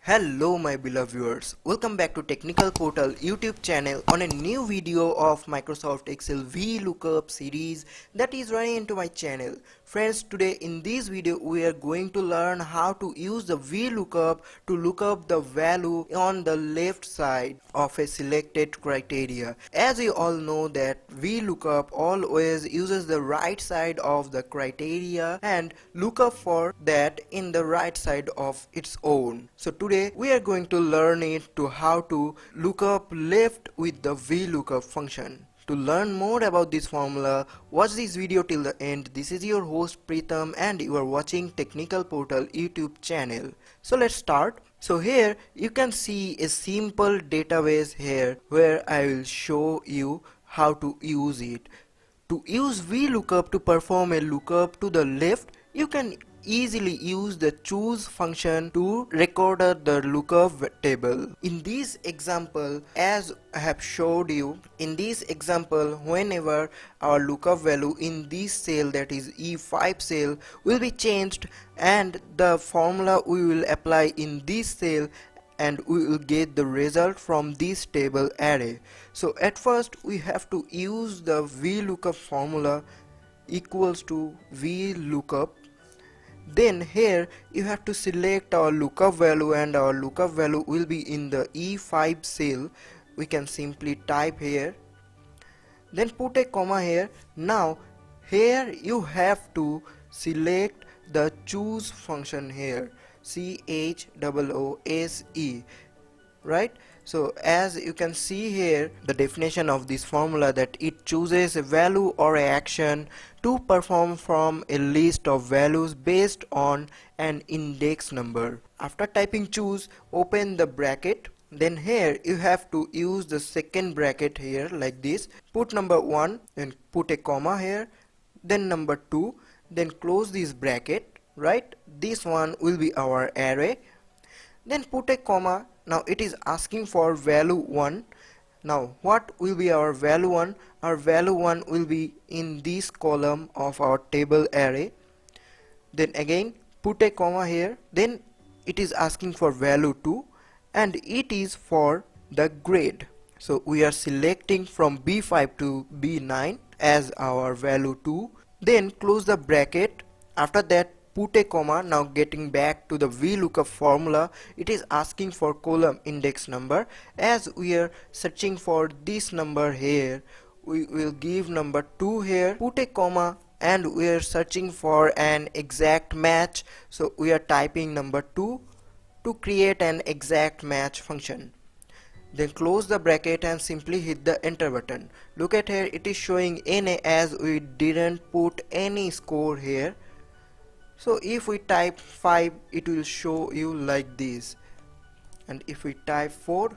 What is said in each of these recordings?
Hello my beloved viewers, welcome back to Technical Portal YouTube channel on a new video of Microsoft Excel Vlookup series that is running into my channel. Friends, today in this video we are going to learn how to use the Vlookup to look up the value on the left side of a selected criteria. As you all know that Vlookup always uses the right side of the criteria and look up for that in the right side of its own. So today we are going to learn it to how to look up left with the Vlookup function. To learn more about this formula, watch this video till the end. This is your host Pritam and you are watching Technical Portal YouTube channel. So let's start. So here you can see a simple database here where I will show you how to use it. To use Vlookup to perform a lookup to the left, you can easily use the choose function to record the lookup table. In this example, as I have showed you, in this example, whenever our lookup value in this cell, that is E5 cell, will be changed and the formula we will apply in this cell and we will get the result from this table array. So at first we have to use the Vlookup formula equals to Vlookup. Then here you have to select our lookup value and our lookup value will be in the E5 cell. We can simply type here, then put a comma here. Now here you have to select the choose function here, CHOOSE, right? So as you can see here, the definition of this formula that it chooses a value or a action to perform from a list of values based on an index number. After typing choose, open the bracket. Then here you have to use the second bracket here like this. Put number 1, then put a comma here, then number 2, then close this bracket, right? This one will be our array. Then put a comma. Now it is asking for value 1. Now what will be our value 1? Our value 1 will be in this column of our table array. Then again put a comma here. Then it is asking for value 2 and it is for the grade. So we are selecting from B5 to B9 as our value 2. Then close the bracket. After that put a comma. Now getting back to the Vlookup formula, it is asking for column index number. As we are searching for this number here, we will give number 2 here, put a comma, and we are searching for an exact match. So we are typing number 2 to create an exact match function. Then close the bracket and simply hit the enter button. Look at here, it is showing NA as we didn't put any score here. So if we type 5, it will show you like this, and if we type 4,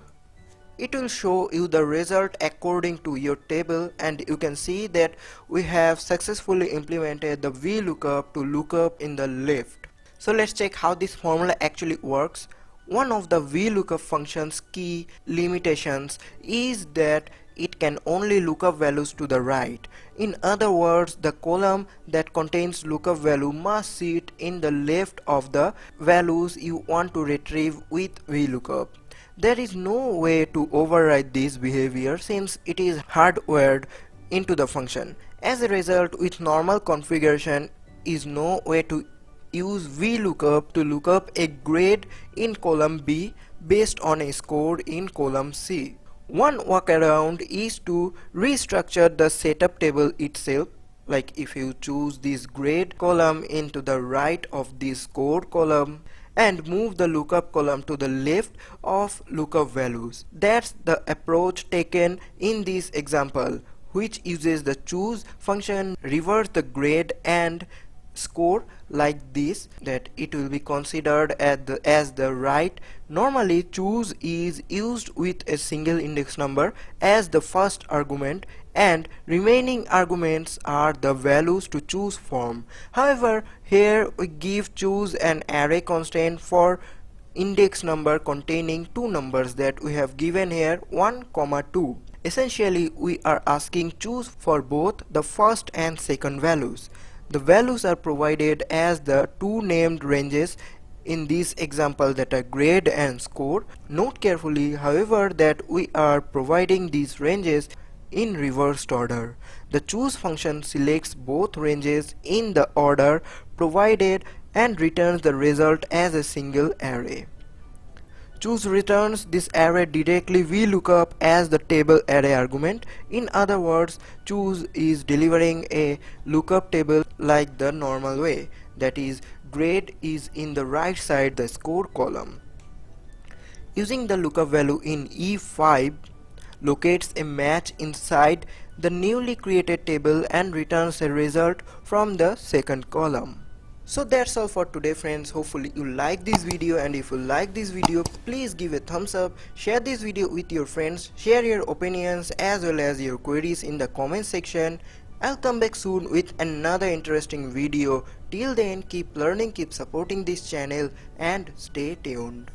it will show you the result according to your table, and you can see that we have successfully implemented the Vlookup to look up in the left. So let's check how this formula actually works. One of the Vlookup function's key limitations is that it can only look up values to the right. In other words, the column that contains lookup value must sit in the left of the values you want to retrieve with Vlookup. There is no way to override this behavior since it is hardwired into the function. As a result, with normal configuration is no way to use Vlookup to look up a grade in column B based on a score in column C. One workaround is to restructure the setup table itself. Like if you choose this grade column into the right of this score column and move the lookup column to the left of lookup values. That's the approach taken in this example, which uses the choose function, reverse the grade and score like this, that it will be considered as the right. Normally choose is used with a single index number as the first argument and remaining arguments are the values to choose from. However, here we give choose an array constraint for index number containing two numbers that we have given here, 1, 2. Essentially we are asking choose for both the first and second values. The values are provided as the two named ranges in this example that are grade and score. Note carefully, however, that we are providing these ranges in reversed order. The choose function selects both ranges in the order provided and returns the result as a single array. Choose returns this array directly Vlookup as the table array argument. In other words, choose is delivering a lookup table like the normal way, that is, grade is in the right side the score column. Using the lookup value in E5 locates a match inside the newly created table and returns a result from the second column. So that's all for today, friends. Hopefully you like this video, and if you like this video, please give a thumbs up, share this video with your friends, share your opinions as well as your queries in the comment section. I'll come back soon with another interesting video. Till then, keep learning, keep supporting this channel, and stay tuned.